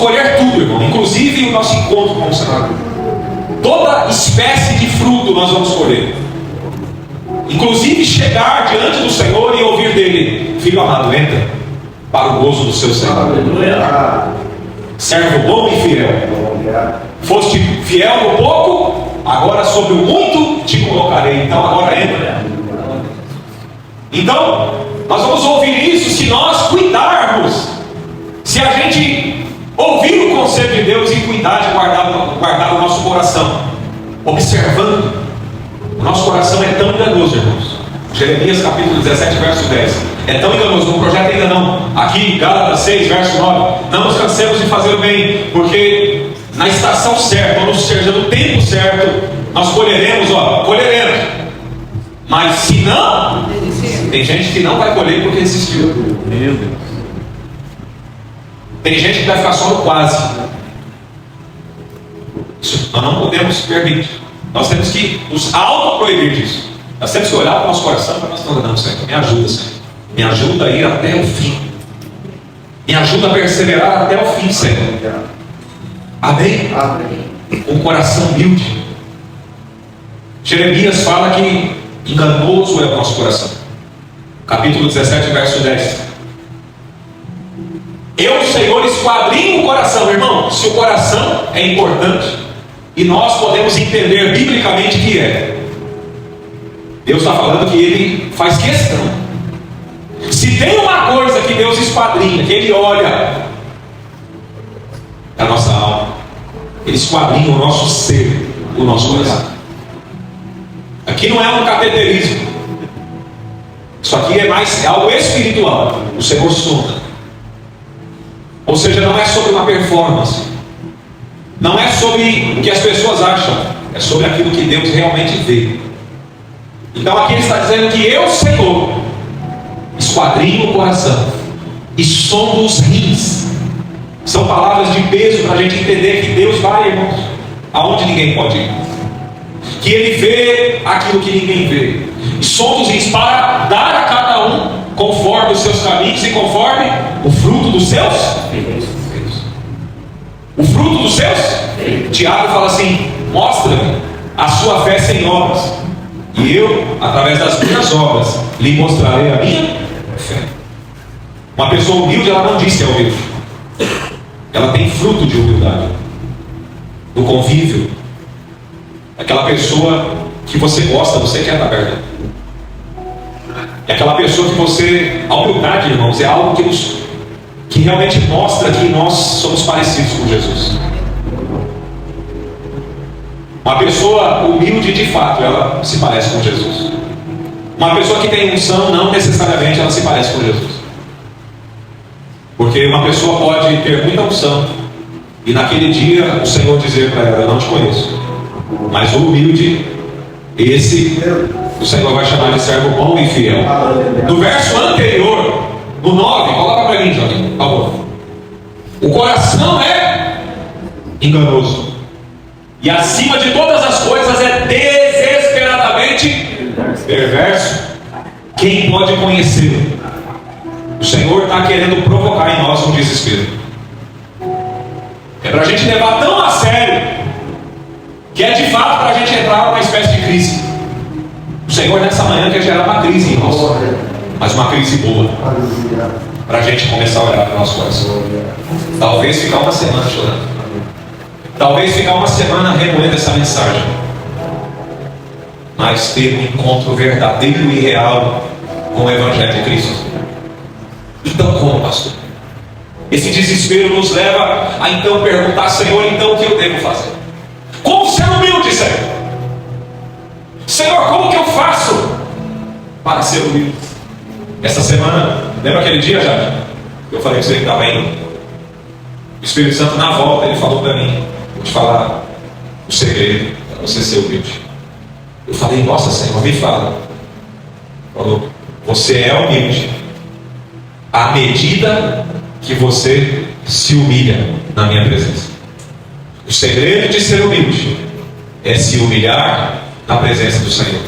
colher tudo, irmão, inclusive o nosso encontro com o Senhor. Toda espécie de fruto nós vamos colher, inclusive chegar diante do Senhor e ouvir dele: filho amado, entra para o gozo do seu Senhor. Aleluia. Servo bom e fiel, foste fiel no pouco, agora sobre o muito te colocarei. Então agora entra. Então nós vamos ouvir isso se nós cuidarmos, se a gente ouvir o conselho de Deus e cuidar de guardar o nosso coração, observando. O nosso coração é tão enganoso, irmãos. Jeremias capítulo 17, verso 10. É tão enganoso, no projeto ainda não. Aqui, Gálatas 6, verso 9. Não nos cansemos de fazer o bem, porque na estação certa, ou seja, no tempo certo, nós colheremos, colheremos. Mas se não, tem gente que não vai colher porque desistiu. Meu Deus. Tem gente que vai ficar só no quase. Isso nós não podemos permitir. Nós temos que nos auto-proibir disso. Nós temos que olhar para o nosso coração e para nós não, Senhor, me ajuda, Senhor. Me ajuda a ir até o fim. Me ajuda a perseverar até o fim, Senhor. Amém? Amém. Um coração humilde. Jeremias fala que enganoso é o nosso coração. Capítulo 17, verso 10. Eu, Senhor, esquadrinho o coração, irmão. Se o coração é importante e nós podemos entender biblicamente que é, Deus está falando que Ele faz questão. Se tem uma coisa que Deus esquadrinha, que Ele olha, é a nossa alma. Ele esquadrinha o nosso ser, o nosso coração. Aqui não é um cateterismo. Isso aqui é algo espiritual. O Senhor sonda. Ou seja, não é sobre uma performance. Não é sobre o que as pessoas acham. É sobre aquilo que Deus realmente vê. Então aqui ele está dizendo que eu, Senhor, esquadrinho o coração e sondo os rins. São palavras de peso para a gente entender que Deus vai, irmãos, aonde ninguém pode ir. Que Ele vê aquilo que ninguém vê. E sonda os rins para dar a cada um conforme os seus caminhos e conforme o fruto dos seus feitos. O fruto dos seus feitos. Tiago fala assim: mostra-me a sua fé sem obras, e eu, através das minhas obras, lhe mostrarei a minha fé. Uma pessoa humilde, ela não diz que é humilde. Ela tem fruto de humildade. No convívio. Aquela pessoa que você gosta, você quer estar perto. É aquela pessoa que você... A humildade, irmãos, é algo que realmente mostra que nós somos parecidos com Jesus. Uma pessoa humilde, de fato, ela se parece com Jesus. Uma pessoa que tem unção, não necessariamente ela se parece com Jesus. Porque uma pessoa pode ter muita unção e naquele dia o Senhor dizer para ela: eu não te conheço. Mas o humilde, esse o Senhor vai chamar de servo bom e fiel. No verso anterior, no 9, coloca para mim, Joaquim, por favor. O coração é enganoso, e acima de todas as coisas é desesperadamente perverso. Quem pode conhecê-lo? O Senhor está querendo provocar em nós um desespero. É para a gente levar tão a sério que é de fato para a gente entrar numa espécie de crise. O Senhor nessa manhã quer gerar uma crise em nós, mas uma crise boa, para a gente começar a olhar para o nosso coração. Talvez ficar uma semana chorando, talvez ficar uma semana remoendo essa mensagem, mas ter um encontro verdadeiro e real com o Evangelho de Cristo. Então como, pastor? Esse desespero nos leva a então perguntar: Senhor, então o que eu devo fazer? Como ser humilde, Senhor? Senhor, como que eu faço para ser humilde? Essa semana, lembra aquele dia, já? Eu falei que você estava indo. O Espírito Santo, na volta, ele falou para mim: vou te falar o segredo para você ser humilde. Eu falei: nossa, Senhor, me fala. Falou: você é humilde à medida que você se humilha na minha presença. O segredo de ser humilde é se humilhar na presença do Senhor.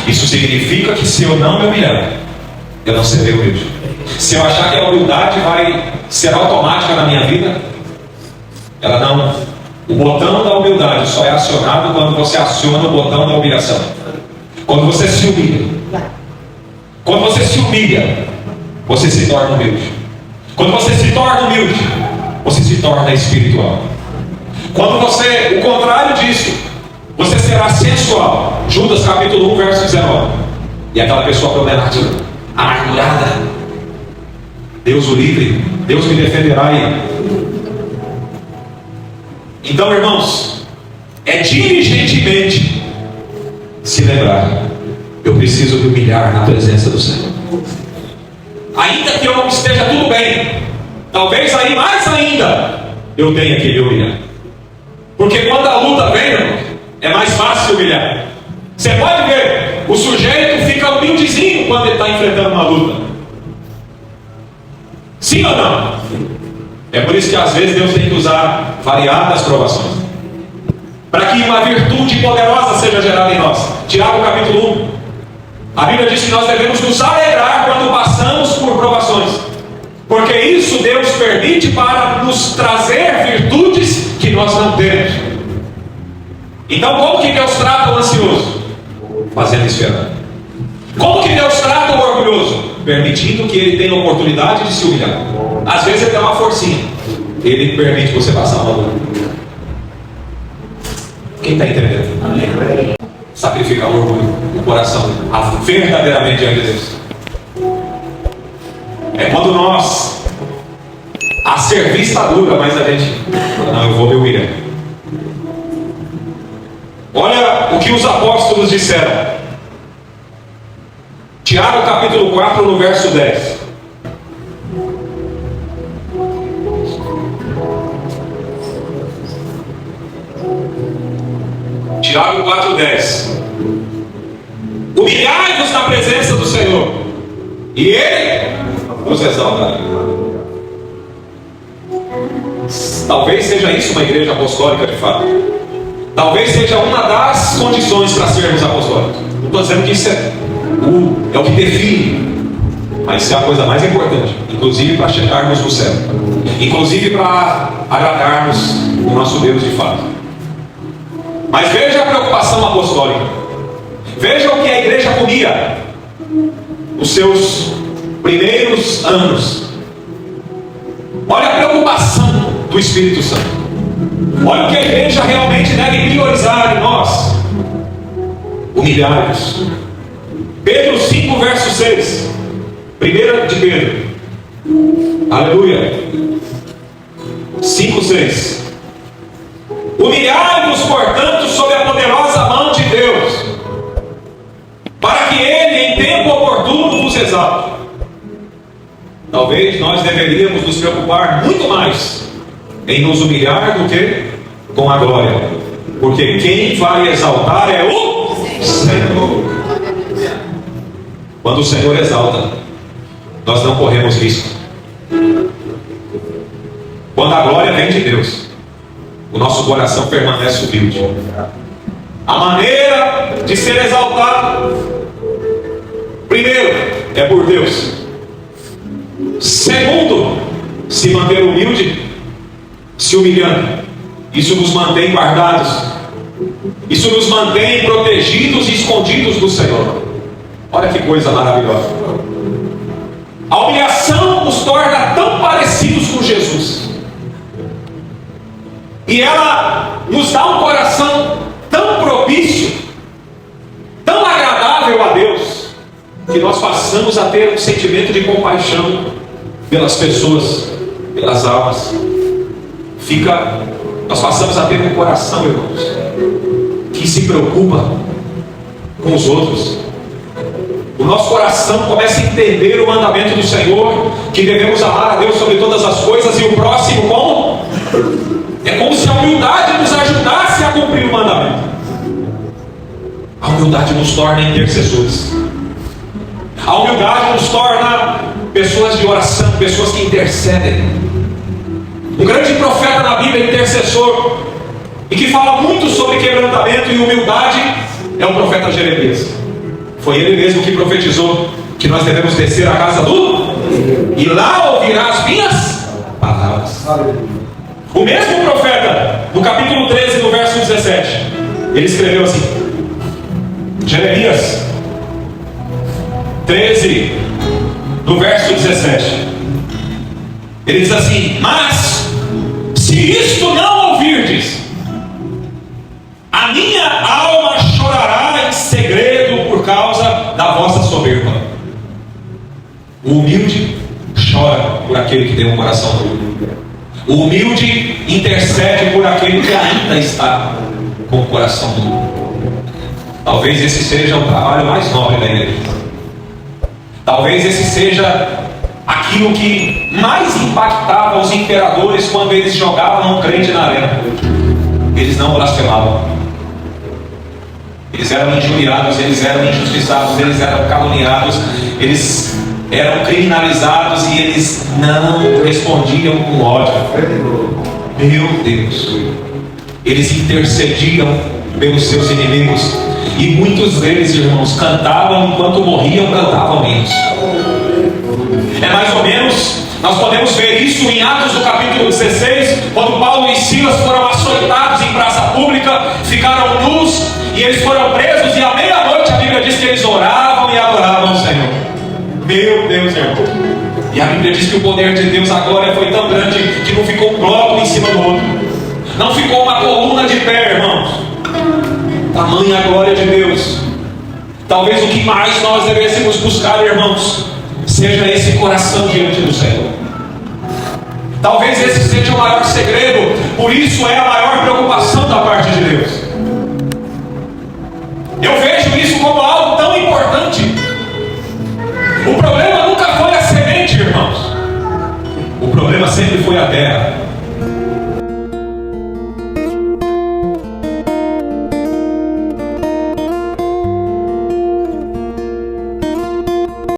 Isso significa que se eu não me humilhar, eu não serei humilde. Se eu achar que a humildade vai ser automática na minha vida, Ela não. O botão da humildade só é acionado quando você aciona o botão da humilhação. Quando você se humilha. Quando você se humilha, você se torna humilde. Quando você se torna humilde, você se torna espiritual. Quando você, o contrário disso, você será sensual. Judas capítulo 1, verso 19. E aquela pessoa problemática, amargurada. Deus o livre, Deus me defenderá aí. Então, irmãos, é diligentemente se lembrar: eu preciso me humilhar na presença do Senhor. Ainda que eu não esteja tudo bem, talvez aí mais ainda eu tenha que me humilhar. Porque quando a luta vem, irmão, é mais fácil humilhar. Você pode ver, o sujeito fica humildezinho quando ele está enfrentando uma luta. Sim ou não? É por isso que às vezes Deus tem que usar variadas provações, para que uma virtude poderosa seja gerada em nós. Tiago capítulo 1. A Bíblia diz que nós devemos nos alegrar quando passamos por provações, porque isso Deus permite para nos trazer virtudes que nós não temos. Então, como que Deus trata o ansioso? Fazendo esperar. Como que Deus trata o orgulhoso? Permitindo que ele tenha a oportunidade de se humilhar. Às vezes ele dá uma forcinha, ele permite você passar uma luta. Quem está entendendo? Sacrificar o orgulho, o coração, verdadeiramente diante de Deus. É quando nós, a serviço está dura, mas a gente, não, eu vou me humilhar. Olha o que os apóstolos disseram. Tiago capítulo 4, no verso 10. Tiago 4, 10. Humilhai-vos na presença do Senhor, e Ele nos exaltará. Talvez seja isso uma igreja apostólica de fato. Talvez seja uma das condições para sermos apostólicos. Não estou dizendo que isso é o que define, mas isso é a coisa mais importante, inclusive para chegarmos no céu, inclusive para agradarmos o nosso Deus de fato. Mas veja a preocupação apostólica. Veja o que a igreja comia nos seus primeiros anos. Olha a preocupação do Espírito Santo. Olha o que a igreja realmente deve priorizar em nós: humilhar-nos. Pedro 5, verso 6. 1 de Pedro. Aleluia. 5, 6. Humilhai-vos, portanto, sob a poderosa mão de Deus, para que Ele, em tempo oportuno, vos exalte. Talvez nós deveríamos nos preocupar muito mais em nos humilhar do que com a glória, porque quem vai exaltar é o Senhor. Quando o Senhor exalta, nós não corremos risco. Quando a glória vem de Deus, o nosso coração permanece humilde. A maneira de ser exaltado, primeiro, é por Deus. Segundo, se manter humilde, se humilhando. Isso nos mantém guardados. Isso nos mantém protegidos e escondidos do Senhor. Olha que coisa maravilhosa. A humilhação nos torna tão parecidos com Jesus. E ela nos dá um coração tão propício, tão agradável a Deus, que nós passamos a ter um sentimento de compaixão pelas pessoas, pelas almas. Nós passamos a ter um coração, irmãos, que se preocupa com os outros. O nosso coração começa a entender o mandamento do Senhor, que devemos amar a Deus sobre todas as coisas e o próximo como? É como se a humildade nos ajudasse a cumprir o mandamento. A humildade nos torna intercessores. A humildade nos torna pessoas de oração, pessoas que intercedem. Um grande profeta na Bíblia, intercessor, e que fala muito sobre quebrantamento e humildade, é o profeta Jeremias. Foi ele mesmo que profetizou que nós devemos descer à casa do e lá ouvirá as minhas palavras. O mesmo profeta, no capítulo 13, no verso 17, ele escreveu assim, Jeremias 13, no verso 17, ele diz assim: mas se isto não ouvirdes, a minha alma chorará em segredo por causa da vossa soberba. O humilde chora por aquele que tem um coração duro. O humilde intercede por aquele que ainda está com o coração duro. Talvez esse seja o trabalho mais nobre da igreja. Talvez esse seja aquilo que mais impactava os imperadores quando eles jogavam um crente na arena. Eles não blasfemavam. Eles eram injuriados, eles eram injustiçados, eles eram caluniados, eles eram criminalizados e eles não respondiam com ódio. Meu Deus! Eles intercediam pelos seus inimigos. E muitos deles, irmãos, cantavam enquanto morriam, cantavam menos. É mais ou menos, nós podemos ver isso em Atos do capítulo 16, quando Paulo e Silas foram açoitados em praça pública, ficaram nus e eles foram presos, e à meia-noite a Bíblia diz que eles oravam e adoravam o Senhor. Meu Deus, irmão. E a Bíblia diz que o poder de Deus, a glória foi tão grande que não ficou um bloco em cima do outro, não ficou uma coluna de pé, irmãos. Tamanha a glória de Deus. Talvez o que mais nós devêssemos buscar, irmãos, seja esse coração diante do Senhor. Talvez esse seja o maior segredo. Por isso é a maior preocupação da parte de Deus. Eu vejo isso como algo tão importante. O problema nunca foi a semente, irmãos. O problema sempre foi a terra.